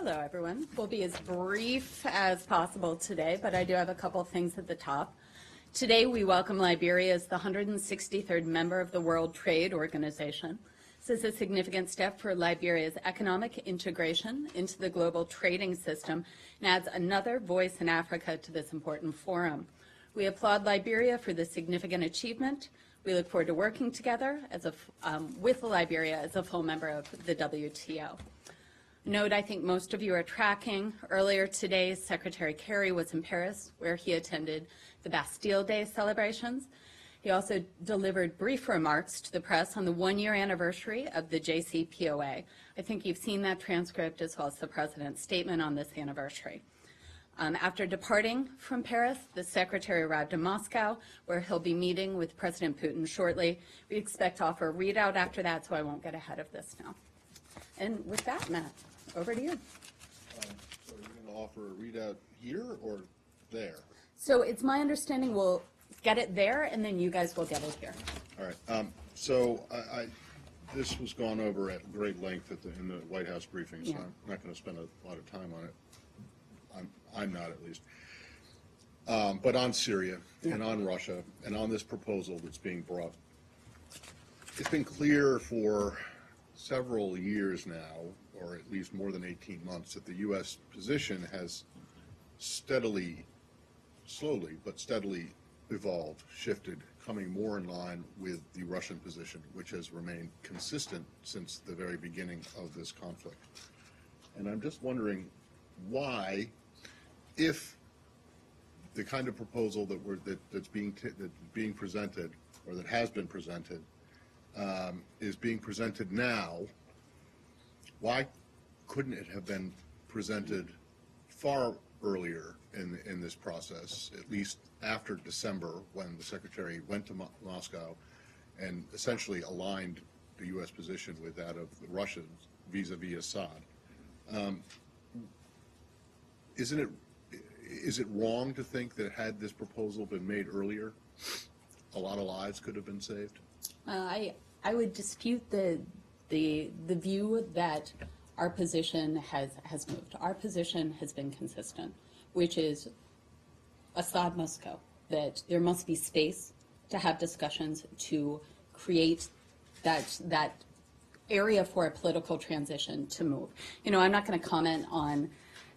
Hello, everyone. We'll be as brief as possible today, but I do have a couple things at the top. Today, we welcome Liberia as the 163rd member of the World Trade Organization. This is a significant step for Liberia's economic integration into the global trading system and adds another voice in Africa to this important forum. We applaud Liberia for this significant achievement. We look forward to working together with Liberia as a full member of the WTO. Note, I think most of you are tracking. Earlier today, Secretary Kerry was in Paris, where he attended the Bastille Day celebrations. He also delivered brief remarks to the press on the one-year anniversary of the JCPOA. I think you've seen that transcript as well as the President's statement on this anniversary. After departing from Paris, the Secretary arrived in Moscow, where he'll be meeting with President Putin shortly. We expect to offer a readout after that, so I won't get ahead of this now. And with that, Matt, over to you. So are you going to offer a readout here or there? So it's my understanding we'll get it there, and then you guys will get it here. All right. So this was gone over at great length in the White House briefing, so I'm not going to spend a lot of time on it. I'm not, at least. But on Syria and on Russia and on this proposal that's being brought, it's been clear for several years now, or at least more than 18 months, that the U.S. position has slowly but steadily evolved, shifted, coming more in line with the Russian position, which has remained consistent since the very beginning of this conflict. And I'm just wondering why, if the kind of proposal that's being presented, or that has been presented, is being presented now, why couldn't it have been presented far earlier in this process, at least after December, when the Secretary went to Moscow and essentially aligned the U.S. position with that of the Russians vis-a-vis Assad? Is it wrong to think that had this proposal been made earlier, a lot of lives could have been saved? I would dispute the view that our position has moved. Our position has been consistent, which is Assad must go, that there must be space to have discussions to create that area for a political transition to move. You know, I'm not going to comment on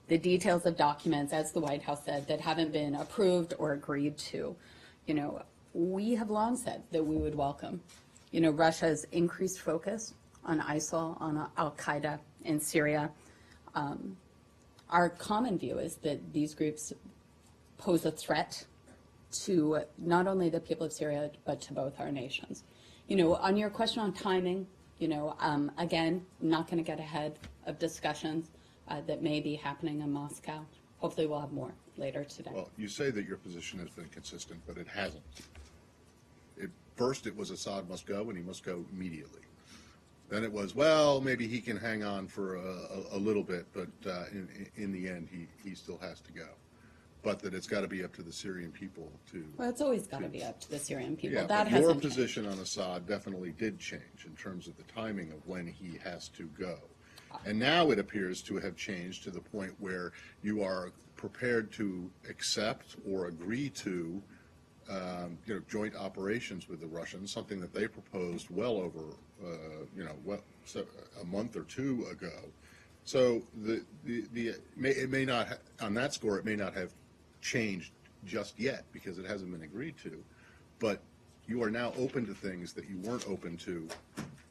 the details of documents, as the White House said, that haven't been approved or agreed to. You know, we have long said that we would welcome, you know, Russia's increased focus on ISIL, on Al-Qaeda in Syria. Our common view is that these groups pose a threat to not only the people of Syria, but to both our nations. You know, on your question on timing, you know, again, I'm not going to get ahead of discussions that may be happening in Moscow. Hopefully we'll have more later today. Well, you say that your position has been consistent, but it hasn't. First it was Assad must go, and he must go immediately. Then it was, well, maybe he can hang on for a little bit, but in the end he still has to go. But that it's got to be up to the Syrian people to... Well, it's always got to be up to the Syrian people. Yeah, that but your hasn't position changed. on Assad definitely did change in terms of the timing of when he has to go. And now it appears to have changed to the point where you are prepared to accept or agree to you know, joint operations with the Russians, something that they proposed well over you know, a month or two ago. So it may not on that score it may not have changed just yet because it hasn't been agreed to, but you are now open to things that you weren't open to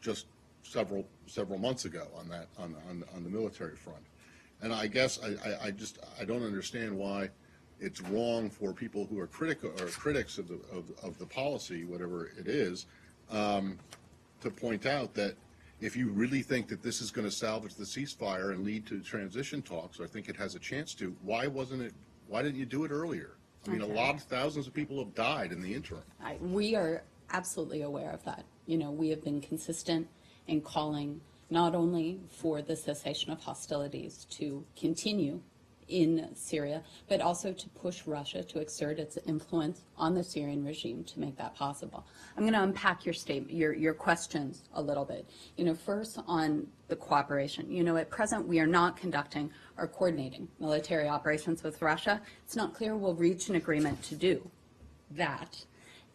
just several months ago on the military front. And I guess I don't understand why it's wrong for people who are critics of the policy, whatever it is, to point out that if you really think that this is going to salvage the ceasefire and lead to transition talks, or I think it has a chance to, why didn't you do it earlier? I mean, Okay. thousands of people have died in the interim. We are absolutely aware of that. You know, we have been consistent in calling not only for the cessation of hostilities to continue in Syria, but also to push Russia to exert its influence on the Syrian regime to make that possible. I'm going to unpack your statement, your questions a little bit. First on the cooperation. At present, we are not conducting or coordinating military operations with Russia. It's not clear we'll reach an agreement to do that.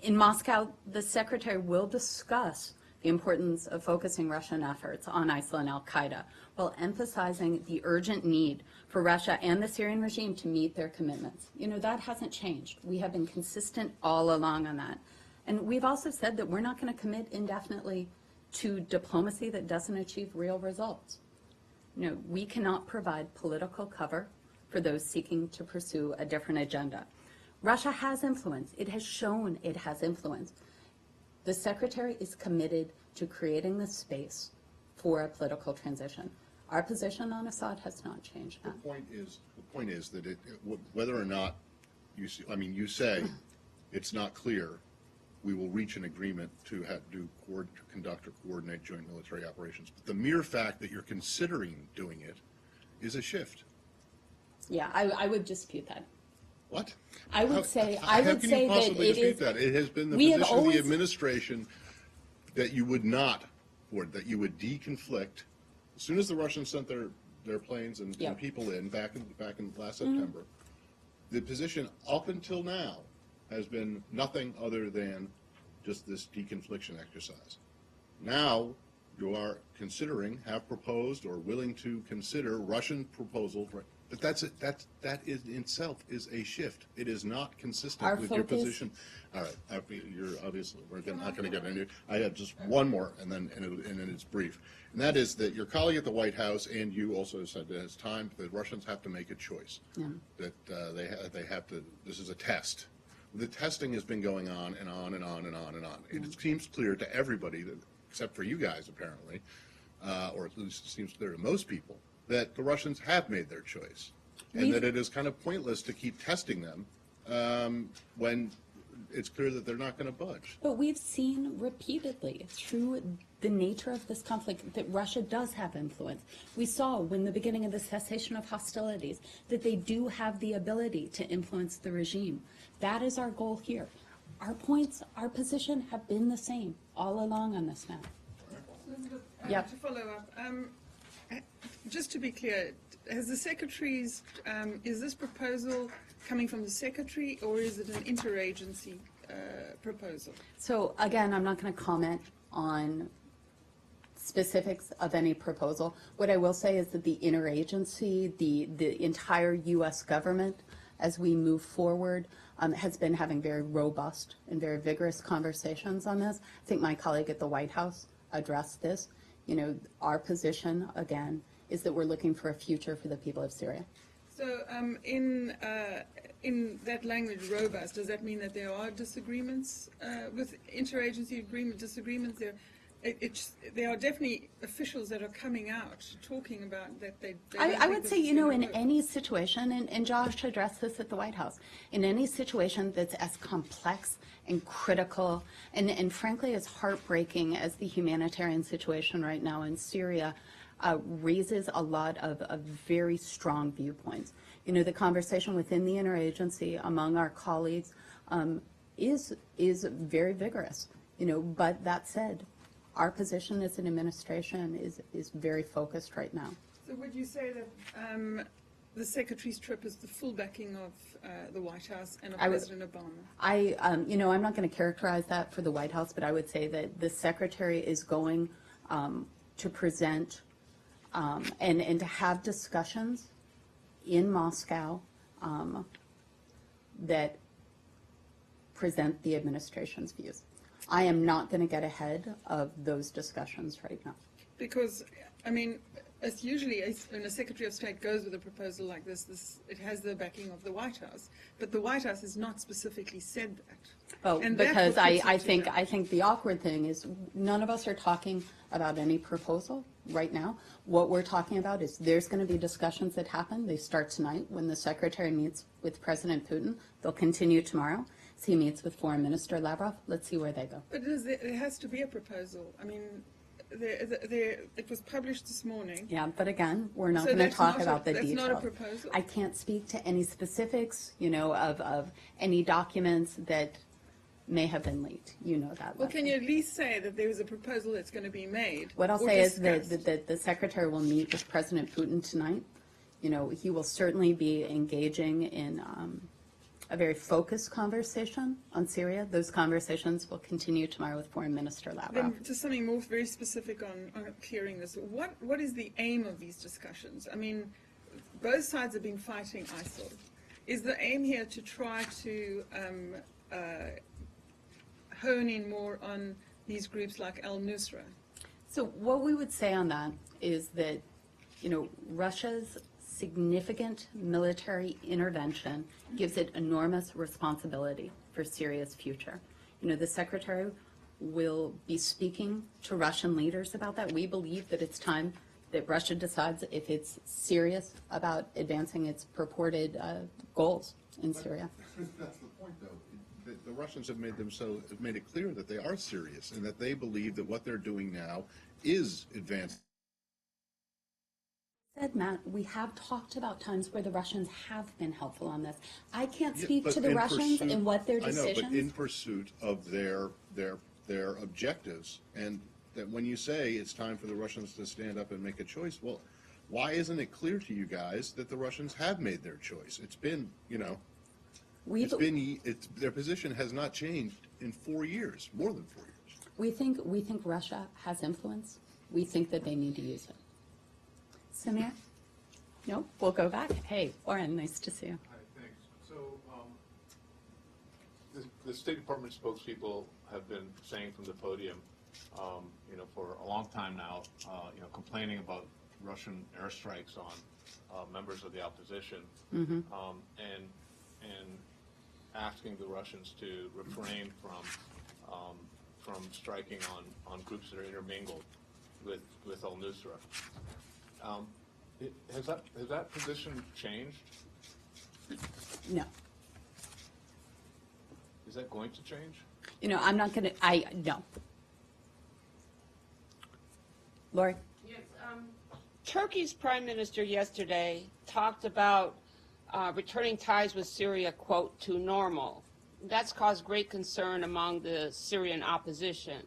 In Moscow, the Secretary will discuss the importance of focusing Russian efforts on ISIL and al-Qaeda, while emphasizing the urgent need for Russia and the Syrian regime to meet their commitments. That hasn't changed. We have been consistent all along on that. And we've also said that we're not going to commit indefinitely to diplomacy that doesn't achieve real results. We cannot provide political cover for those seeking to pursue a different agenda. Russia has influence. It has shown it has influence. The Secretary is committed to creating the space for a political transition. Our position on Assad has not changed. The point is that whether or not you say it's not clear we will reach an agreement to conduct or coordinate joint military operations. But the mere fact that you're considering doing it is a shift. Yeah, I would dispute that. What? I would say that it is. It has been the position of the administration that you would not, or that you would deconflict as soon as the Russians sent their planes and people in back in last September. The position up until now has been nothing other than just this deconfliction exercise. Now you are considering, have proposed, or willing to consider Russian proposals. But that is in itself is a shift. It is not consistent with your position. All right, you're obviously we're not going to get into. I have just one more, and then it's brief, and that is that your colleague at the White House and you also said that it's time that Russians have to make a choice. That they have to. This is a test. The testing has been going on and on and on and on and on. It seems clear to everybody, except for you guys apparently, or at least it seems clear to most people, that the Russians have made their choice, and that it is kind of pointless to keep testing them when it's clear that they're not going to budge. But we've seen repeatedly through the nature of this conflict that Russia does have influence. We saw when the beginning of the cessation of hostilities that they do have the ability to influence the regime. That is our goal here. Our points, our position have been the same all along on this now. Elizabeth, Yep. to follow up, just to be clear, has the Secretary's, is this proposal coming from the Secretary, or is it an interagency proposal? So again, I'm not going to comment on specifics of any proposal. What I will say is that the interagency, the entire U.S. government, as we move forward, has been having very robust and very vigorous conversations on this. I think my colleague at the White House addressed this. Our position, again, is that we're looking for a future for the people of Syria. So in that language, robust, does that mean that there are disagreements with interagency disagreements? There are definitely officials that are coming out talking about that they I would say, in any situation, and Josh addressed this at the White House, in any situation that's as complex and critical and frankly as heartbreaking as the humanitarian situation right now in Syria, raises a lot of very strong viewpoints. The conversation within the interagency among our colleagues is very vigorous. But that said, our position as an administration is very focused right now. So would you say that the Secretary's trip is the full backing of the White House and of President Obama? I'm not going to characterize that for the White House, but I would say that the Secretary is going to present and to have discussions in Moscow that present the administration's views. I am not going to get ahead of those discussions right now. Because, it's usually when a Secretary of State goes with a proposal like this, it has the backing of the White House. But the White House has not specifically said that. Oh, and because I think the awkward thing is none of us are talking about any proposal right now. What we're talking about is there's going to be discussions that happen. They start tonight when the Secretary meets with President Putin. They'll continue tomorrow. So he meets with Foreign Minister Lavrov. Let's see where they go. But there has to be a proposal. it was published this morning. Yeah, but again, we're not So going to that's talk not about the that's details. not a proposal? I can't speak to any specifics, of any documents that may have been leaked. You know that. Well, Leslie. can you at least say that there is a proposal that's going to be made? What I'll or say is discussed? that the secretary will meet with President Putin tonight. He will certainly be engaging in a very focused conversation on Syria. Those conversations will continue tomorrow with Foreign Minister Lavrov. Then just something more very specific on clearing this. What is the aim of these discussions? I mean, both sides have been fighting ISIL. Is the aim here to try to hone in more on these groups like al-Nusra? So what we would say on that is that, Russia's significant military intervention gives it enormous responsibility for Syria's future. The secretary will be speaking to Russian leaders about that. We believe that it's time that Russia decides if it's serious about advancing its purported goals in Syria. That's the point, though. The Russians have made it clear that they are serious and that they believe that what they're doing now is advancing. Said Matt, we have talked about times where the Russians have been helpful on this. I can't Yeah, speak but to the in Russians pursuit- and what their I know, decisions. but in pursuit of their objectives, and that when you say it's time for the Russians to stand up and make a choice, well, why isn't it clear to you guys that the Russians have made their choice? It's been, their position has not changed in 4 years, more than 4 years. We think Russia has influence. We think that they need to use it. Samir? No, we'll go back. Hey, Warren, nice to see you. Hi, thanks. So, the State Department spokespeople have been saying from the podium, for a long time now, complaining about Russian airstrikes on members of the opposition, and asking the Russians to refrain from striking on groups that are intermingled with al-Nusra. Has that position changed? No. Is that going to change? I'm not going to, no. Lori? Yes, Turkey's prime minister yesterday talked about returning ties with Syria, quote, to normal. That's caused great concern among the Syrian opposition.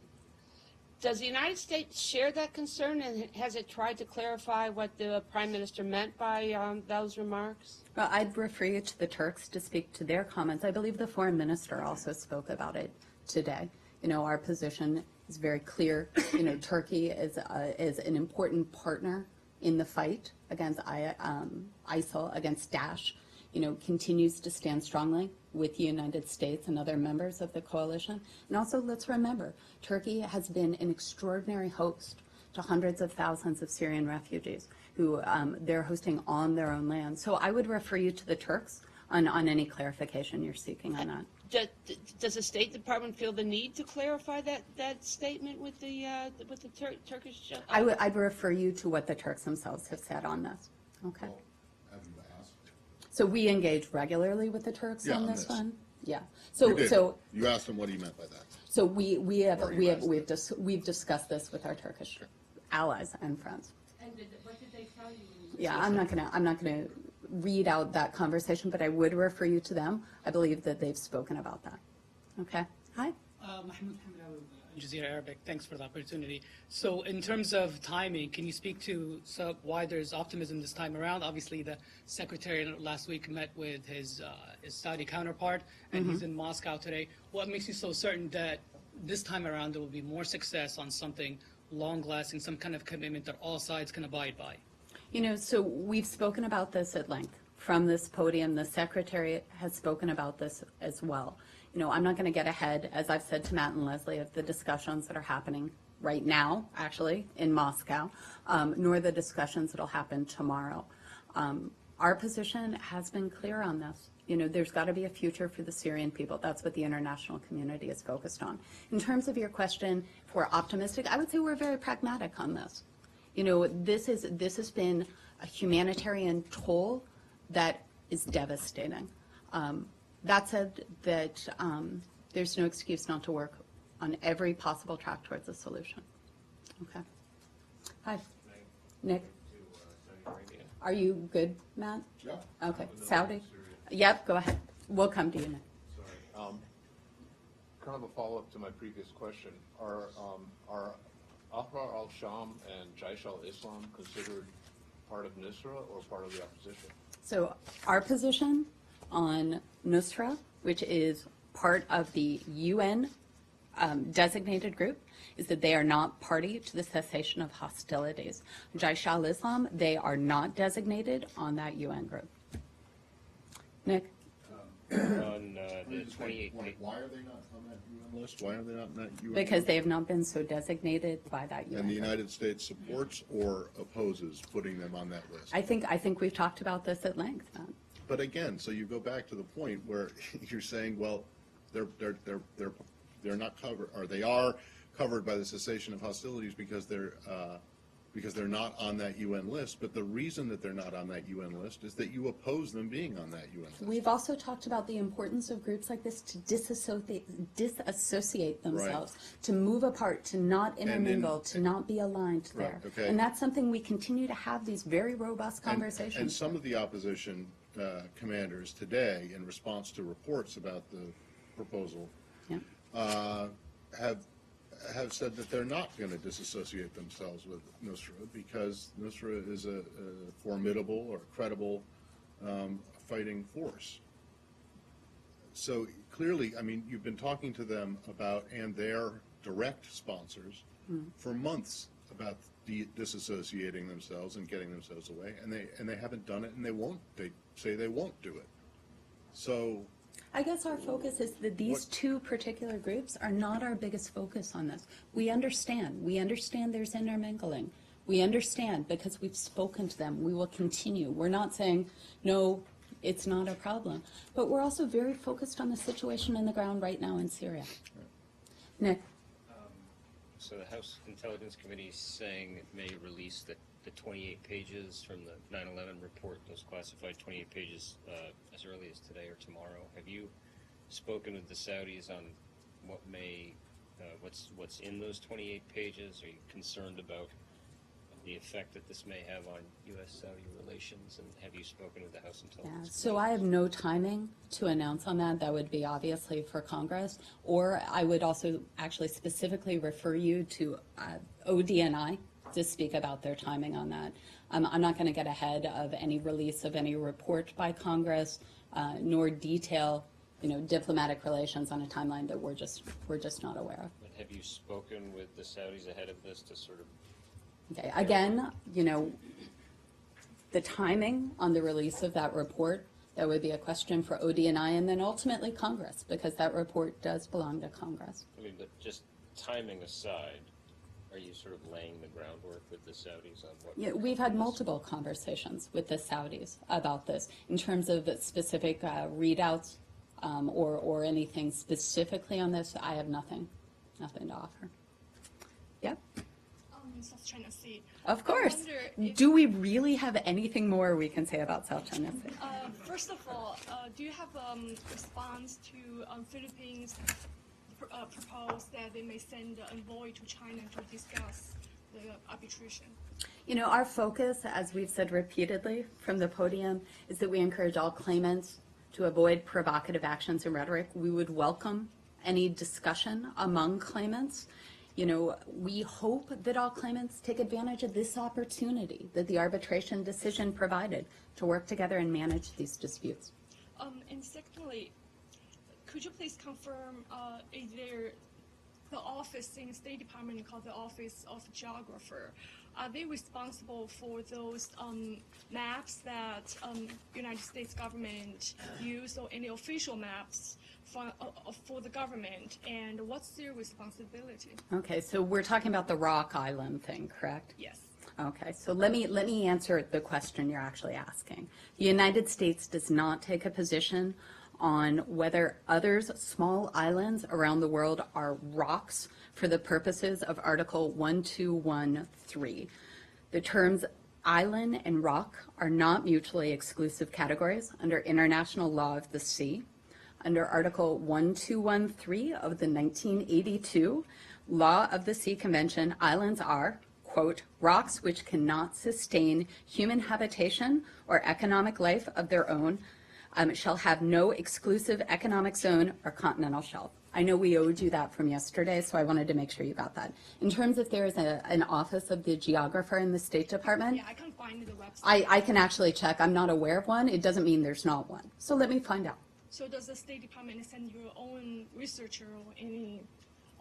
Does the United States share that concern, and has it tried to clarify what the prime minister meant by those remarks? Well, I'd refer you to the Turks to speak to their comments. I believe the foreign minister also spoke about it today. Our position is very clear. Turkey is an important partner in the fight against ISIL, against Daesh. Continues to stand strongly with the United States and other members of the coalition. And also, let's remember, Turkey has been an extraordinary host to hundreds of thousands of Syrian refugees who they're hosting on their own land. So I would refer you to the Turks on any clarification you're seeking on that. Does the State Department feel the need to clarify that statement with the Turkish? I'd refer you to what the Turks themselves have said on this. Okay. Well, have you asked? So we engage regularly with the Turks Yeah, on on this this. one. Yeah. You did. So You asked him what he meant by that. so we've Organized. discussed this with our Turkish allies and friends. And what did they tell you? Yeah, I'm not gonna read out that conversation, but I would refer you to them. I believe that they've spoken about that. Okay. Hi. Mahmoud Hamdawi with Al Jazeera Arabic. Thanks for the opportunity. So in terms of timing, can you speak to why there's optimism this time around? Obviously, the secretary last week met with his Saudi counterpart, and he's in Moscow today. What makes you so certain that this time around there will be more success on something long-lasting, some kind of commitment that all sides can abide by? So we've spoken about this at length from this podium. The secretary has spoken about this as well. I'm not going to get ahead, as I've said to Matt and Leslie, of the discussions that are happening right now, actually, in Moscow, nor the discussions that will happen tomorrow. Our position has been clear on this. There's got to be a future for the Syrian people. That's what the international community is focused on. In terms of your question, if we're optimistic, I would say we're very pragmatic on this. This has been a humanitarian toll that is devastating. That said, there's no excuse not to work on every possible track towards a solution. Okay. Hi, Nick. Are you good, Matt? Yeah. Okay, Saudi? Yep, go ahead. We'll come to you, Nick. Sorry. Kind of a follow-up to my previous question. Are Ahrar al-Sham and Jaish al-Islam considered part of Nusra or part of the opposition? So our position on Nusra, which is part of the UN designated group, is that they are not party to the cessation of hostilities. Jaish al-Islam, they are not designated on that UN group. Nick? On the 28 Why are they not on that UN list? Why are they not on that UN list? Because they have not been so designated by that UN And the group. United States supports or opposes putting them on that list? I think we've talked about this at length, Matt. But again, so you go back to the point where you're saying, well, they're not covered, or they are covered by the cessation of hostilities because they're not on that UN list. But the reason that they're not on that UN list is that you oppose them being on that UN list. We've also talked about the importance of groups like this to disassociate themselves, to move apart, to not intermingle, to not be aligned there. Right, okay. And that's something we continue to have these very robust conversations. And some of the opposition commanders today, in response to reports about the proposal, Yeah. have said that they're not going to disassociate themselves with Nusra because Nusra is a formidable or credible fighting force. So clearly, I mean, you've been talking to them about, and their direct sponsors, for months about disassociating themselves and getting themselves away, and they haven't done it, and they won't. They say they won't do it. So I guess our focus is that these two particular groups are not our biggest focus on this. We understand. We understand there's intermingling. We understand because we've spoken to them. We will continue. We're not saying, no, it's not a problem. But we're also very focused on the situation on the ground right now in Syria. Nick? So the House Intelligence Committee is saying it may release the 28 pages from the 9/11 report, those classified 28 pages, as early as today or tomorrow. Have you spoken with the Saudis on what may, what's in those 28 pages? Are you concerned about the effect that this may have on U.S.-Saudi relations? And have you spoken with the House Intelligence Committee? So I have no timing to announce on that. That would be obviously for Congress. Or I would also actually specifically refer you to ODNI to speak about their timing on that. I'm not going to get ahead of any release of any report by Congress, nor detail, diplomatic relations on a timeline that we're just not aware of. But have you spoken with the Saudis ahead of this to sort of? Okay. Again, the timing on the release of that report, that would be a question for ODNI and then ultimately Congress, because that report does belong to Congress. I mean, but just timing aside, are you sort of laying the groundwork with the Saudis on what? Yeah, we've had multiple conversations with the Saudis about this in terms of specific readouts or anything specifically on this. I have nothing to offer. Yep, South China Sea. of course. I wonder if, Do we really have anything more we can say about South China Sea? first of all, do you have a response to Philippines proposed that they may send an envoy to China to discuss the arbitration? Our focus, as we've said repeatedly from the podium, is that we encourage all claimants to avoid provocative actions and rhetoric. We would welcome any discussion among claimants. We hope that all claimants take advantage of this opportunity that the arbitration decision provided to work together and manage these disputes. And secondly, could you please confirm is there the office in the State Department called the Office of Geographer? Are they responsible for those maps that United States government use, or any official maps for the government? And what's their responsibility? Okay, so we're talking about the Rock Island thing, correct? Yes. Okay, so let me answer the question you're actually asking. The United States does not take a position on whether others, small islands around the world, are rocks for the purposes of Article 1213. The terms island and rock are not mutually exclusive categories under international law of the sea. Under Article 1213 of the 1982, Law of the Sea Convention, islands are, quote, rocks which cannot sustain human habitation or economic life of their own, shall have no exclusive economic zone or continental shelf. I know we owed you that from yesterday, so I wanted to make sure you got that. In terms if there is an office of the geographer in the State Department, Yeah, I can't find the website. I can actually check. I'm not aware of one. It doesn't mean there's not one. So let me find out. So does the State Department send your own researcher or any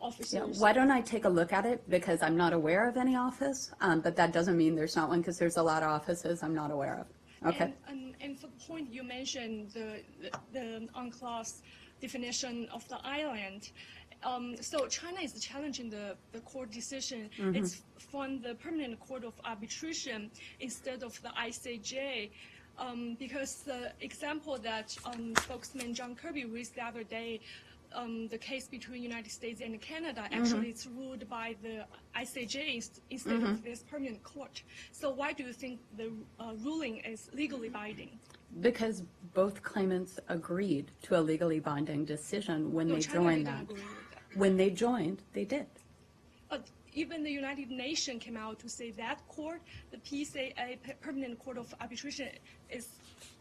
officers? Yeah, why don't I take a look at it, because I'm not aware of any office, but that doesn't mean there's not one, because there's a lot of offices I'm not aware of. Okay. And for the point you mentioned, the UNCLOS definition of the island. So China is challenging the court decision. It's from the Permanent Court of Arbitration instead of the ICJ. Because the example that spokesman John Kirby raised the other day, the case between United States and Canada, actually it's ruled by the ICJ instead of this permanent court. So why do you think the ruling is legally binding? Because both claimants agreed to a legally binding decision when No, they China joined didn't that. agree with that. When they joined, they did. But even the United Nations came out to say that court, the PCA, Permanent Court of Arbitration,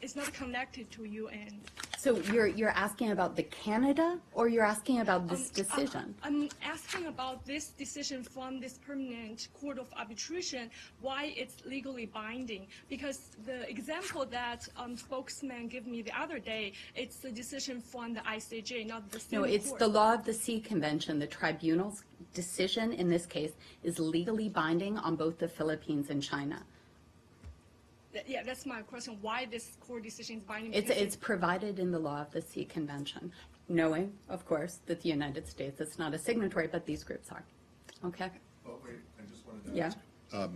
is not connected to UN. So you're asking about the Canada, or you're asking about this decision? I'm asking about this decision from this Permanent Court of Arbitration, why it's legally binding. Because the example that spokesman gave me the other day, it's the decision from the ICJ, not the same No, it's court. the Law of the Sea Convention. The tribunal's decision in this case is legally binding on both the Philippines and China. Yeah, that's my question. Why this court decision is binding? It's provided in the Law of the Sea Convention, knowing, of course, that the United States is not a signatory, but these groups are. Okay? Oh, wait, I just wanted to Yeah. ask,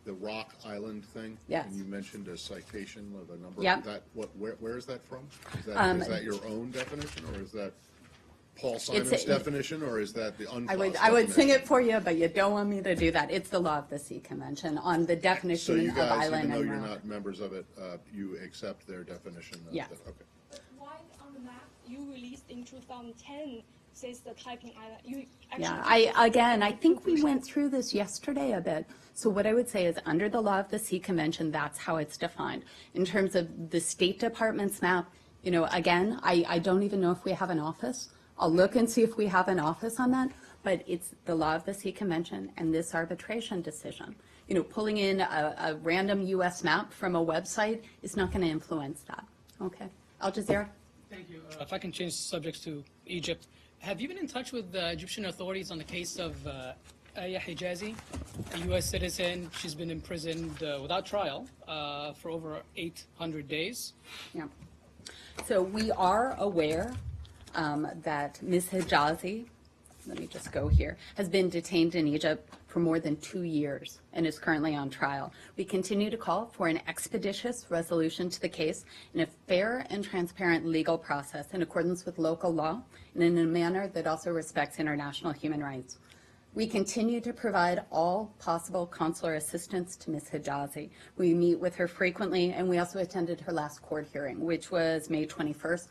the Rock Island thing? Yes. And you mentioned a citation of a number. Yep. That, where is that from? Is that your own definition, or is that Paul Simon's definition, or is that the UNCLOS I would sing definition? it for you, but you don't want me to do that. It's the Law of the Sea Convention on the So definition you of guys, island even though and you're rock. not members of it, you accept their definition? Yes. Okay. But why on the map you released in 2010 says the Taiping Island? You Yeah, actually I think we went through this yesterday a bit. So what I would say is under the Law of the Sea Convention, that's how it's defined. In terms of the State Department's map, again, I don't even know if we have an office. I'll look and see if we have an office on that, but it's the Law of the Sea Convention and this arbitration decision. Pulling in a random U.S. map from a website is not going to influence that. Okay. Al Jazeera? Thank you. If I can change subjects to Egypt, have you been in touch with the Egyptian authorities on the case of Aya Hijazi, a U.S. citizen? She's been imprisoned without trial for over 800 days. Yeah. So we are aware that Ms. Hijazi, let me just go here, has been detained in Egypt for more than 2 years and is currently on trial. We continue to call for an expeditious resolution to the case in a fair and transparent legal process in accordance with local law and in a manner that also respects international human rights. We continue to provide all possible consular assistance to Ms. Hijazi. We meet with her frequently, and we also attended her last court hearing, which was May 21st.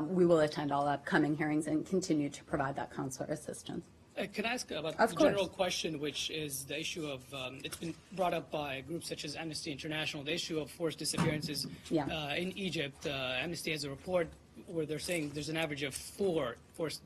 We will attend all upcoming hearings and continue to provide that consular assistance. Can I ask about Of the course. general question, which is the issue of, it's been brought up by groups such as Amnesty International, the issue of forced disappearances Yeah. in Egypt. Amnesty has a report where they're saying there's an average of 4 forced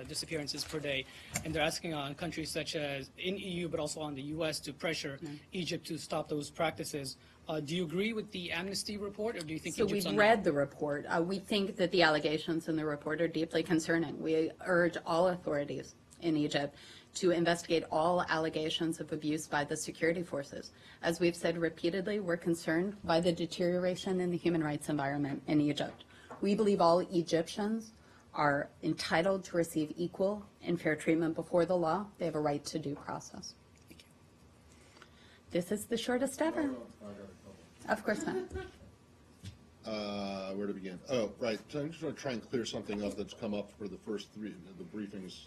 disappearances per day, and they're asking on countries such as in EU, but also on the U.S. to pressure Egypt to stop those practices. Do you agree with the Amnesty report, or do you think So Egypt's we've on read the report. We think that the allegations in the report are deeply concerning. We urge all authorities in Egypt to investigate all allegations of abuse by the security forces. As we've said repeatedly, we're concerned by the deterioration in the human rights environment in Egypt. We believe all Egyptians are entitled to receive equal and fair treatment before the law. They have a right to due process. This is the shortest ever. Of course not. Where to begin? Oh, right. So I'm just going to try and clear something up that's come up for the first 3, the briefings,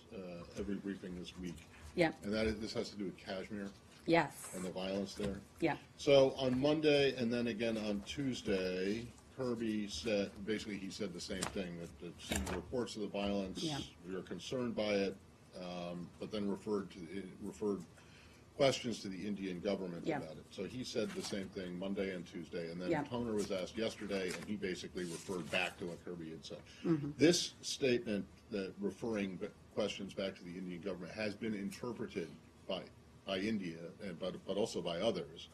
every briefing this week. Yeah. And that is, this has to do with Kashmir Yes. and the violence there. Yeah. So on Monday and then again on Tuesday, Kirby said, basically he said the same thing, that seeing the reports of the violence, Yeah. we are concerned by it. but then referred questions to the Indian government Yeah. about it. So he said the same thing Monday and Tuesday, and then Yeah. Toner was asked yesterday, and he basically referred back to what Kirby had said. Mm-hmm. This statement, that referring questions back to the Indian government, has been interpreted by India, but also by others,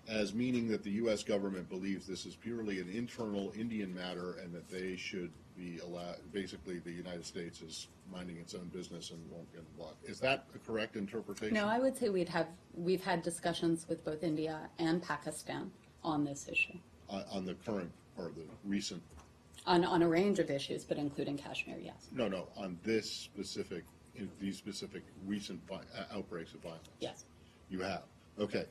as meaning that the U.S. government believes this is purely an internal Indian matter and that they should be allowed, basically the United States is minding its own business and won't get involved. Is that a correct interpretation? No, I would say we've had discussions with both India and Pakistan on this issue, On the current, or the recent, on a range of issues, but including Kashmir, yes. no, on this specific, in these specific recent outbreaks of violence? Yes. You have, okay.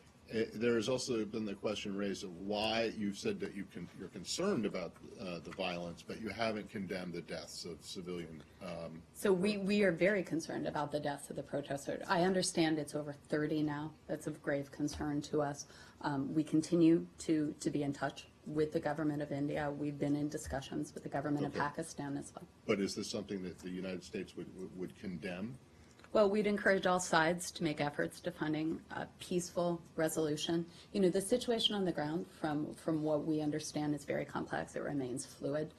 There has also been the question raised of why you've said that you're concerned about the violence, but you haven't condemned the deaths of civilian. So we are very concerned about the deaths of the protesters. I understand it's over 30 now. That's of grave concern to us. We continue to be in touch with the government of India. We've been in discussions with the government of Okay. Pakistan as well. But is this something that the United States would condemn? Well, we'd encourage all sides to make efforts to finding a peaceful resolution. You know, the situation on the ground, from what we understand, is very complex. It remains fluid.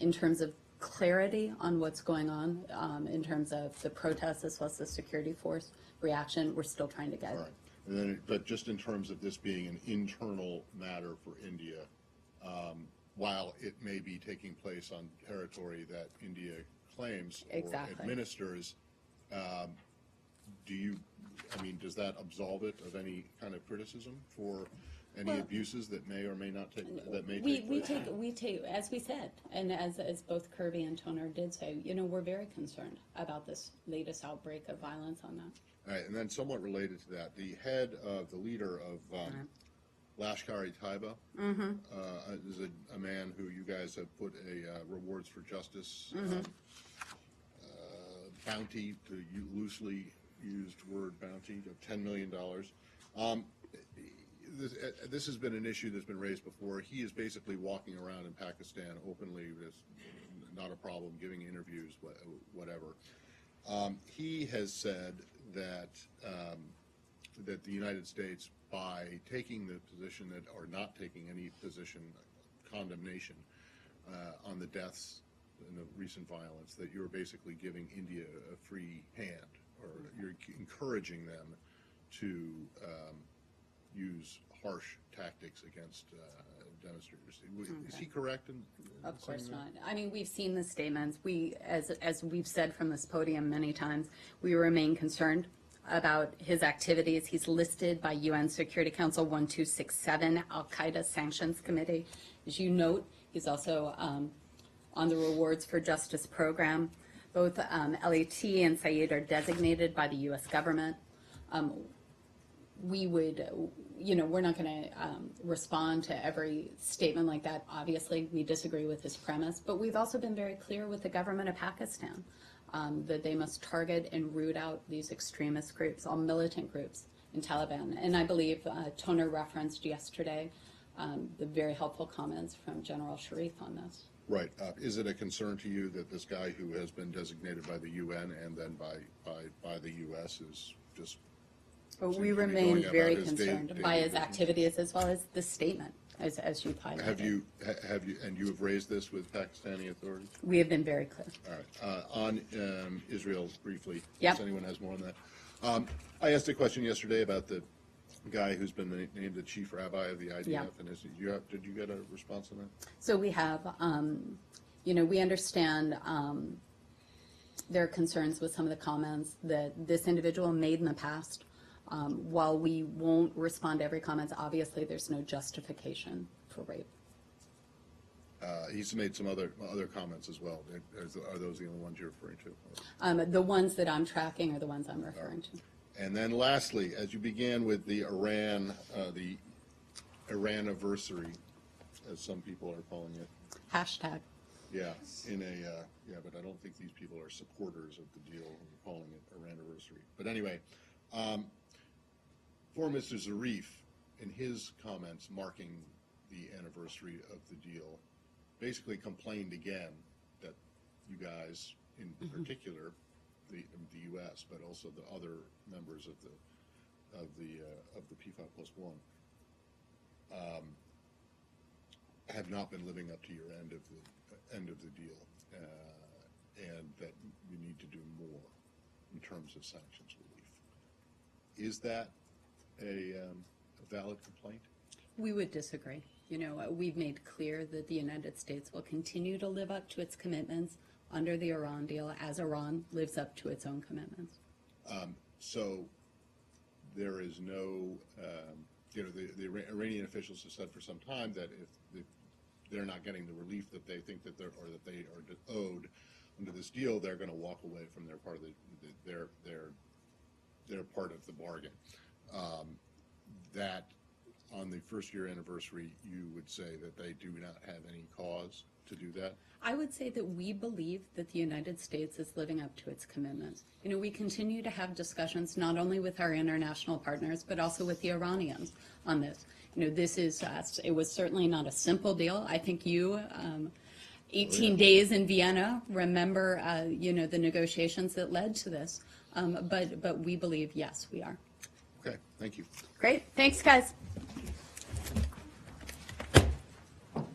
In terms of clarity on what's going on, in terms of the protests as well as the security force reaction, we're still trying to get. All right. And then, but just in terms of this being an internal matter for India, while it may be taking place on territory that India claims or Exactly. administers, does that absolve it of any kind of criticism for any abuses that may or may not take place? We take, as we said, and as both Kirby and Toner did say, you know, we're very concerned about this latest outbreak of violence on that. All right, and then somewhat related to that, the leader of Lashkar-e-Taiba is a man who you guys have put a Rewards for Justice bounty, to loosely used word bounty, of $10 million. This has been an issue that's been raised before. He is basically walking around in Pakistan openly, with not a problem, giving interviews, whatever. He has said that that the United States, by taking the position that, or not taking any position, condemnation on the deaths in the recent violence, that you're basically giving India a free hand, or you're encouraging them to use harsh tactics against demonstrators. Is he correct in Of course saying that? not. I mean, we've seen the statements. We, as we've said from this podium many times, we remain concerned about his activities. He's listed by UN Security Council 1267, Al-Qaeda Sanctions Committee. As you note, he's also on the Rewards for Justice program. Both LAT and Saeed are designated by the U.S. government. We would, we're not going to respond to every statement like that. Obviously, we disagree with his premise, but we've also been very clear with the government of Pakistan that they must target and root out these extremist groups, all militant groups in Taliban. And I believe Toner referenced yesterday the very helpful comments from General Sharif on this. Right. Is it a concern to you that this guy who has been designated by the UN and then by the U.S. is just... But seems we to be remain going about very his concerned daily by his business? activities as well as the statement, as you've highlighted. Have you, and you have raised this with Pakistani authorities? We have been very clear. All right. On Israel, briefly, Yep. if anyone has more on that. I asked a question yesterday about the guy who's been named the chief rabbi of the IDF, Yeah. and did you get a response on that? So we have, we understand there are concerns with some of the comments that this individual made in the past. While we won't respond to every comment, obviously there's no justification for rape. He's made some other comments as well. Are those the only ones you're referring to? The ones that I'm tracking are the ones I'm referring to. And then lastly, as you began with the Iran-iversary, as some people are calling it. Hashtag. Yeah, but I don't think these people are supporters of the deal and calling it Iran-iversary. But anyway, for Mr. Zarif, in his comments marking the anniversary of the deal, basically complained again that you guys, in particular, the U.S., but also the other members of the P5+1, have not been living up to your end of the deal, and that you need to do more in terms of sanctions relief. Is that a valid complaint? We would disagree. You know, we've made clear that the United States will continue to live up to its commitments under the Iran deal as Iran lives up to its own commitments. So there is no, the Iranian officials have said for some time that if they're not getting the relief that they think that they are owed under this deal, they're going to walk away from their part of their part of the bargain. That on the first year anniversary, you would say that they do not have any cause to do that? I would say that we believe that the United States is living up to its commitments. You know, we continue to have discussions not only with our international partners, but also with the Iranians on this. You know, this is, it was certainly not a simple deal. I think you, 18 days in Vienna, remember, you know, the negotiations that led to this. But we believe, yes, we are. Okay, thank you. Great. Thanks, guys.